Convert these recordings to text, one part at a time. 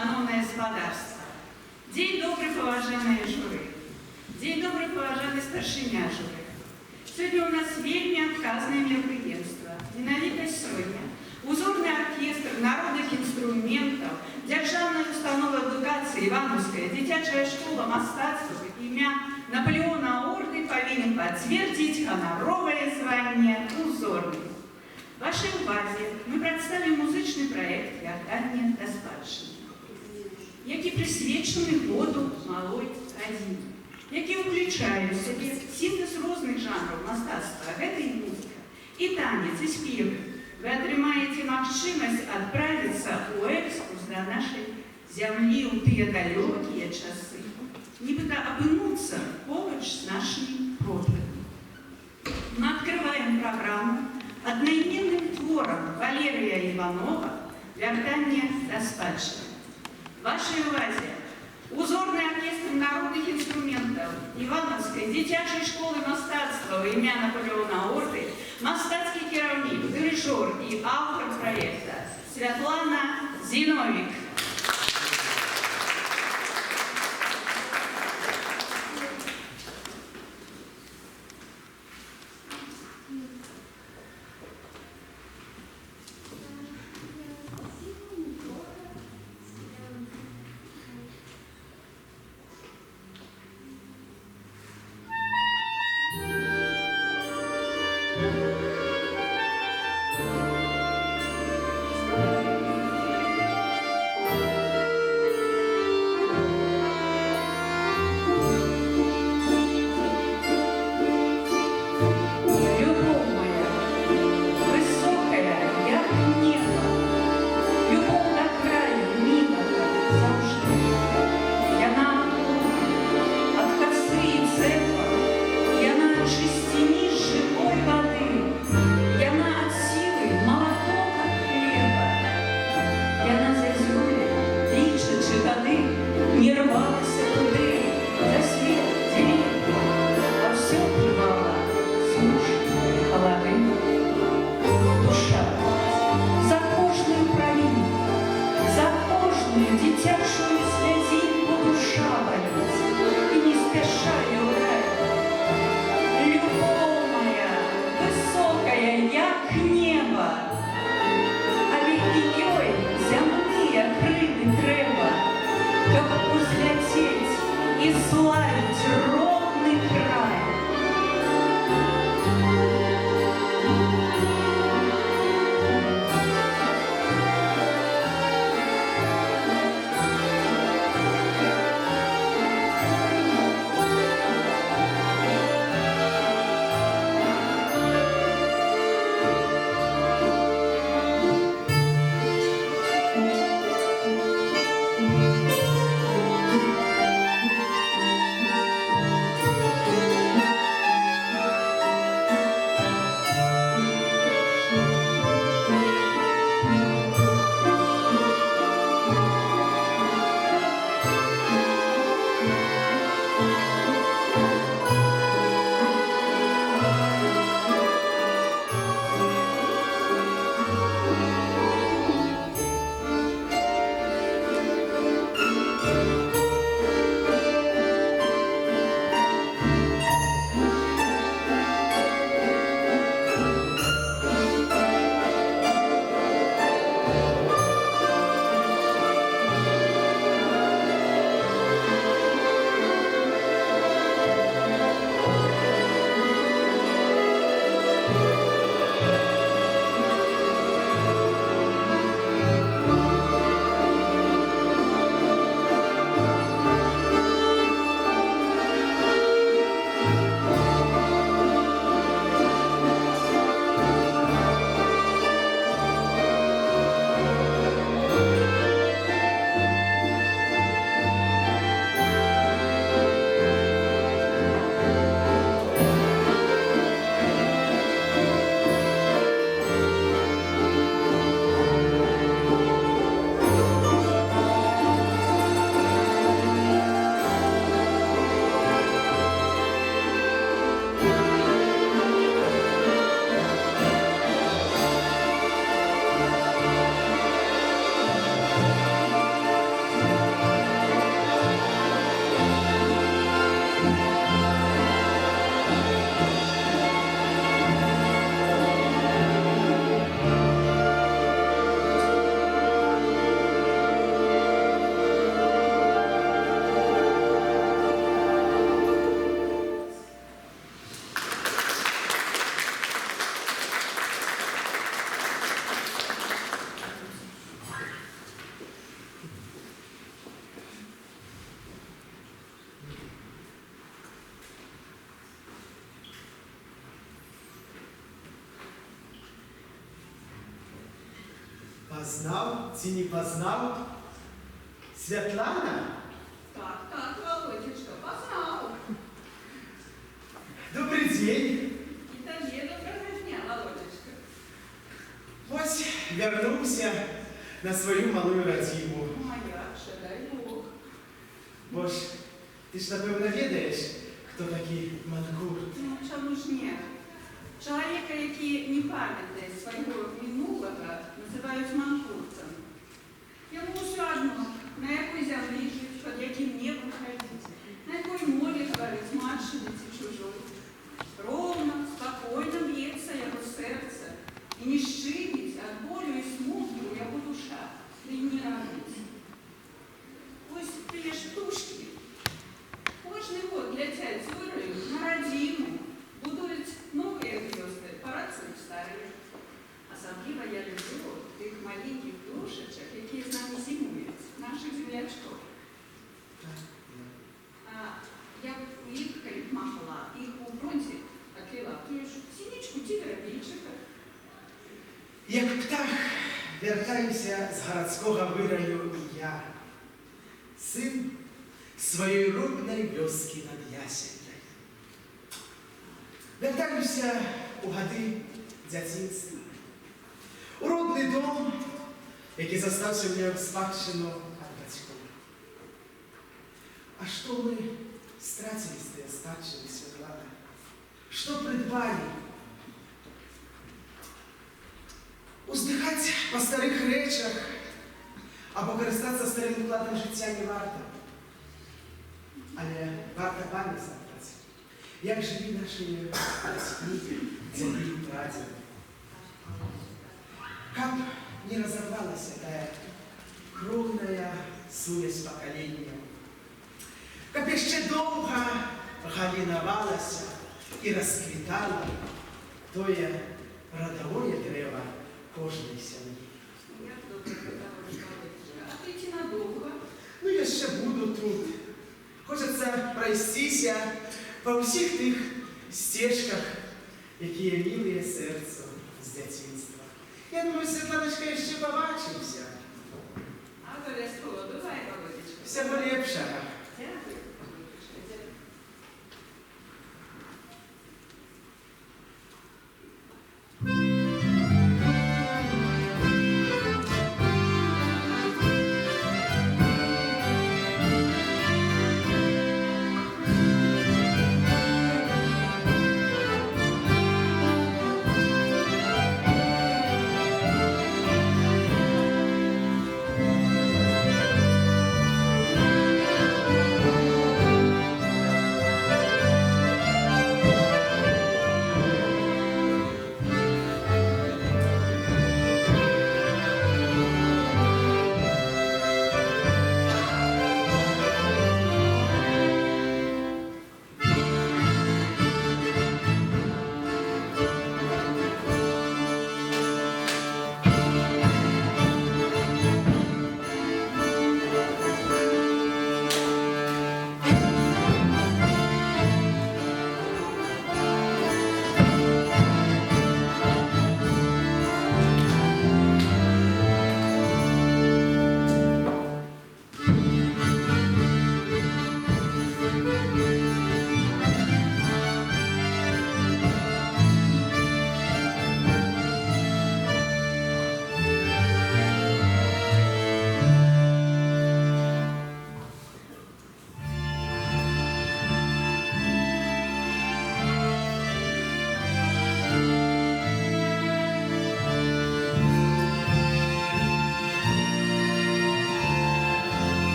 шановное спадарство. День добрый, поважанные журы. День добрый, поважанные старшыня журы. Сегодня у нас вельми отказное мероприемство. Менавіта сегодня узорный оркестр народных инструментов, Державная установа эдукации Ивановская детячая школа мастацтва имя Наполеона Орды повинен подтвердить гоноровое звание узорный. Вашей увазе мы представим музычный проект «Вяртанне да спадчыны», які присвечены году малой гадзіны, які ўключае ў сябе сінтэз розных жанраў мастацтва, гэта і музыка, і танец, і спевы. Вы атрымаеце магчымасць адправіцца ў экскурс да нашай зямлі ў тыя далёкія часы, нібыта апынуцца побач з нашымі продкамі. Мы открываем программу одноименным твором Валерия Иванова «Вяртанне да спадчыны». Вашей увазе узорный оркестр народных инструментов Ивановской детячей школы мастацтва имя Наполеона Орды, мастацкий кіраўнік, дирижер и автор проекта Святлана Зиновик. знав, ці не познав. Світлана? Так, Володечка, познал. Добрий день. И тебе доброго дня, Володечка. Ось вернувся на свою малую родину. Моя же, дай Бог. Бо ж, ти ж, напевно, ведаєш, хто такий Манкурт. Ну, чому ж ні? Чоловіка, який не пам'ятає свого минулого, називають манкуртом. Йому все одно, на якій землі жить, під яким небом ходить, на якій мові говорить младший чи чужой. Ровно, спокійно б'ється його серце, і не щемить від болю і смутку його душа, і не радується. Ось ти ж тушки. Кожний год летять зорою на родину, будують нові гнізди, працюють старі. Особливо я люблю тих маленьких душечок, які з нами зимують, наших землячков. Я улиткой махала, их у бронзі окрила, то ж синичку тигра більчика. Як птах вертаюся з городського вираю і я, син своєї рудної вёски над Ясенькою. Вертаюся у годи дитинства, у родний дом, який застався мене в спадщину від батьків. А що ми стратили з тієї спадщини, Світлана? Що придбали? Уздихати по старих речах або користатися старим укладом життя не варто. Але варто пам'ятати, як живі наші батьки, дяді, прадіди. Как не разорвалась эта кровная сувязь поколения. Как еще долго галиновалась и расцветала тое родовое древо кожной семьи. Я добре родовое, а ти ці надовго? Ну, я ще буду тут. Хочеться пройтися по всіх тих стежках, які є милі серцю з дитинства. Я думаю, Світланочка, ще побачимося. Обов'язково. Бувай, Володечка. Всього лепшого. Дякую.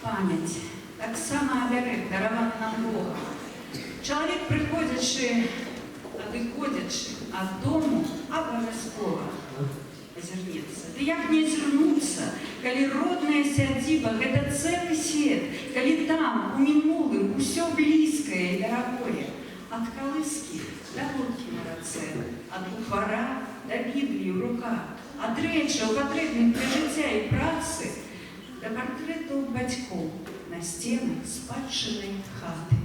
пам'ять, так само оберег, дарований нам Богом. Чоловік, приходячи, відходячи від дому, обов'язково озирнеться. Да як не озирнуться, коли родная сядзіба – гэта цэлы свет, коли там, у мінулым, усё блізкае і дарагое. От колыски до лодки на рацэ, от бухара до Біблії в руках, от рэчаў, патрэбных для жыцця і працы, до партрэтаў бацькоў на сценах спадчыннай хаты.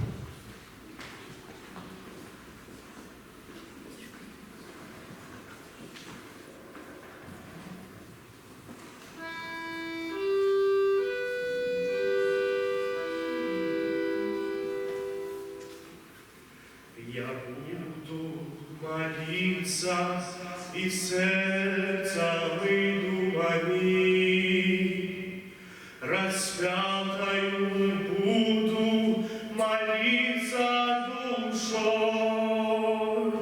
Я буду молиться и сердца выдумами, распятою буду молиться душой,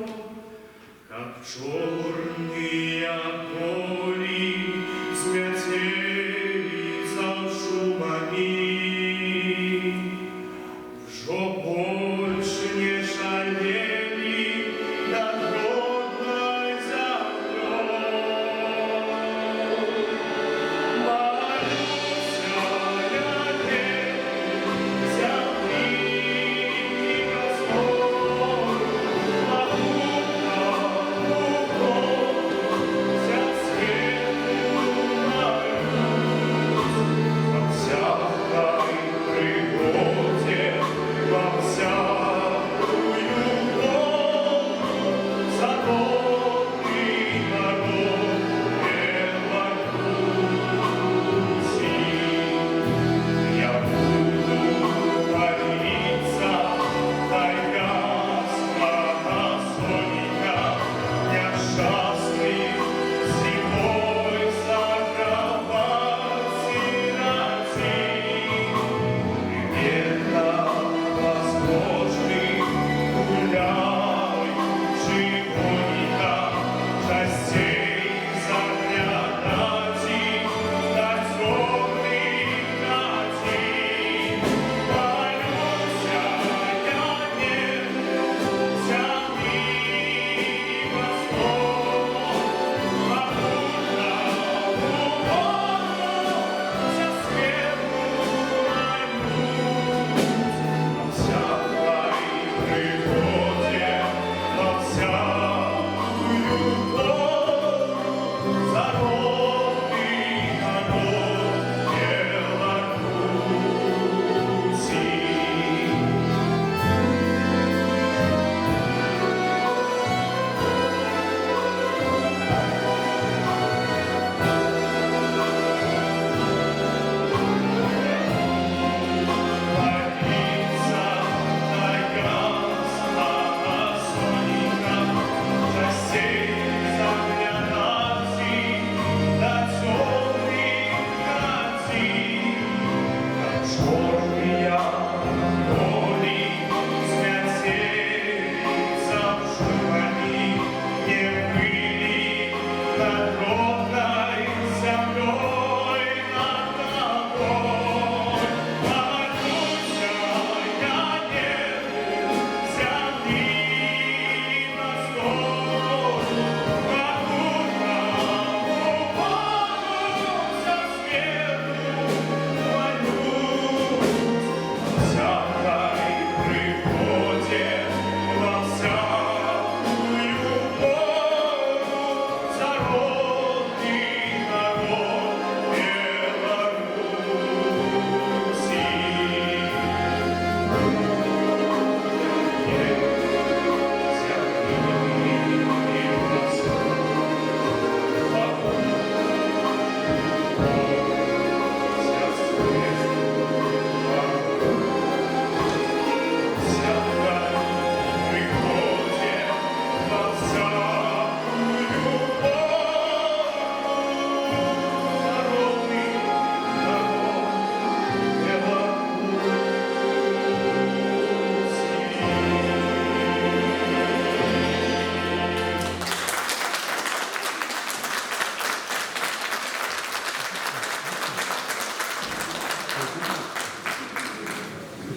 как черные поли взлетели за шумами. Жо больше не жалели над родной землей. Молюся я земли Господь, могутно,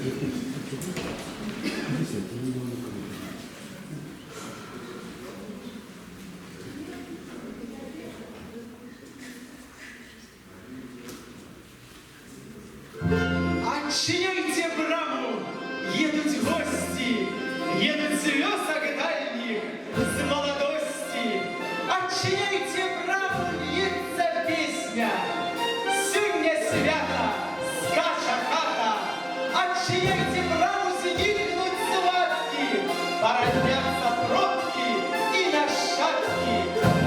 Отчиняйте браму, едут гости, едут с вёсок дальних, с молодости. Отчиняйте браму, льется песня, сьогодні свята, скача хата. Отчиняйте браму, зникнут сватки, породнятся продки и нащадки.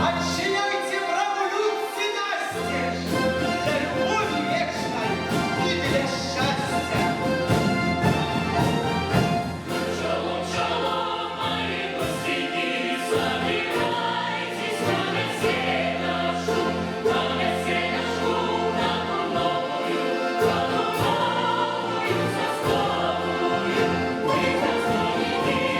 Отчиняйте браму, людцы настежь, для любови вечной и для счастья. Шалом, шалом, мои гости, собирайтесь, пламя все нашу на новую сосновую. Мы заслонили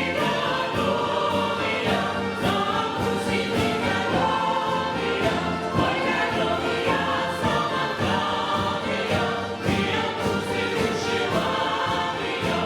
голубия, запустили голубия, ой, голубия, самотравия, и отпустили живавия.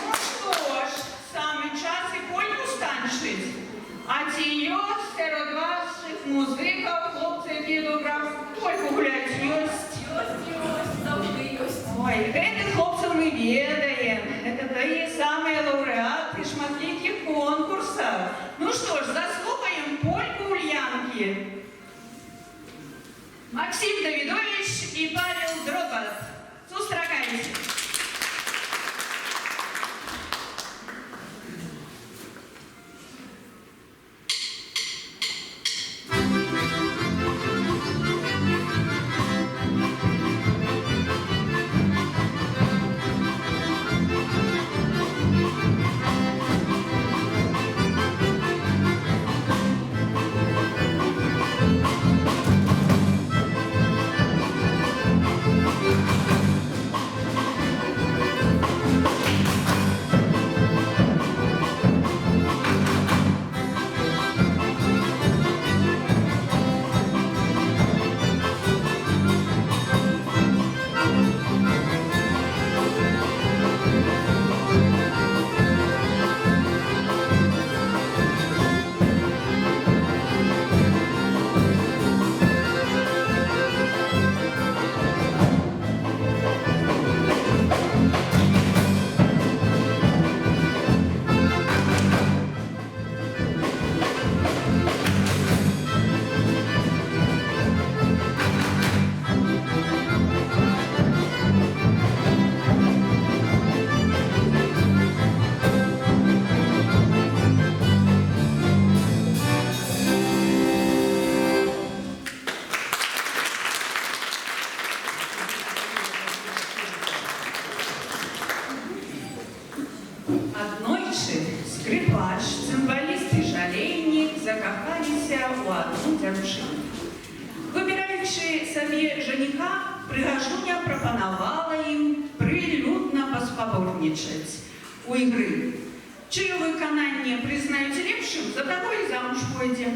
Ну що ж, саме час і польку станчить. А ті йось серед ваших музиків, хлопці, які добре польку гулять, йось. Ой, гэтых хлопцаў мы ведаем. Это такие самые лауреаты шматлікіх конкурсов. Ну что ж, заслухаем польку Ульянки. Максим Давидович и Павел Дробот. Сустракайте. Thank сабе жаніха, прыгажуня прапанавала ім прылюдна паспаборнічаць у ігры. Чыё выкананне прызнаюць лепшым, за таго і замуж пойдзе.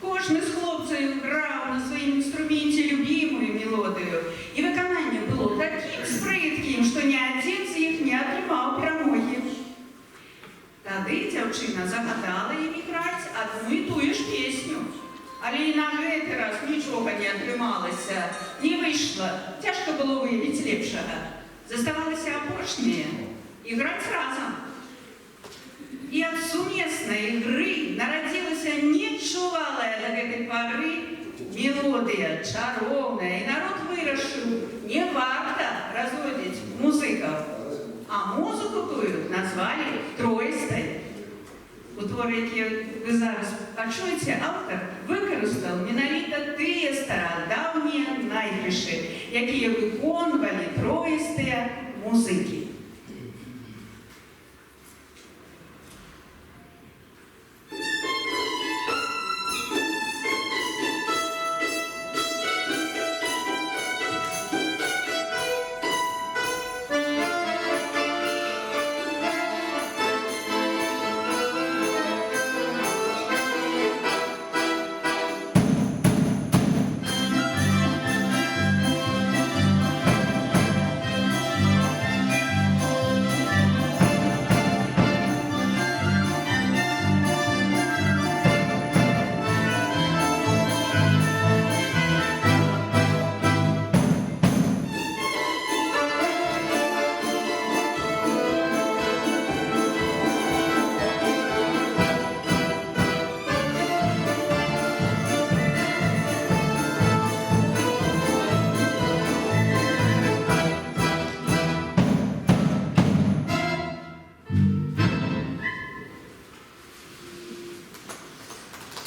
Кожны з хлопцаў граў на сваім інструменце любімую мелодыю, і выкананне было такім спрыткім, што ні адзін з іх не атрымаў перамогі. Тады дзяўчына загадала ім іграць адну і тую ж песню. Але і на гэты раз нічога не атрымалася, не выйшла, цяжка было выявіць лепшага. Заставалася апошняе – іграць разам. І ад сумеснай ігры нарадзілася нечувалая да гэтай пары мелодыя, чароўная, і народ вырашыў, не варта разводзіць музыкаў, а музыку тую назвалі троістай. У творы, які вы зараз пачуеце, аўтар выкарыстаў менавіта тыя старадаўнія найгрышы, якія выконвалі троістыя музыкі.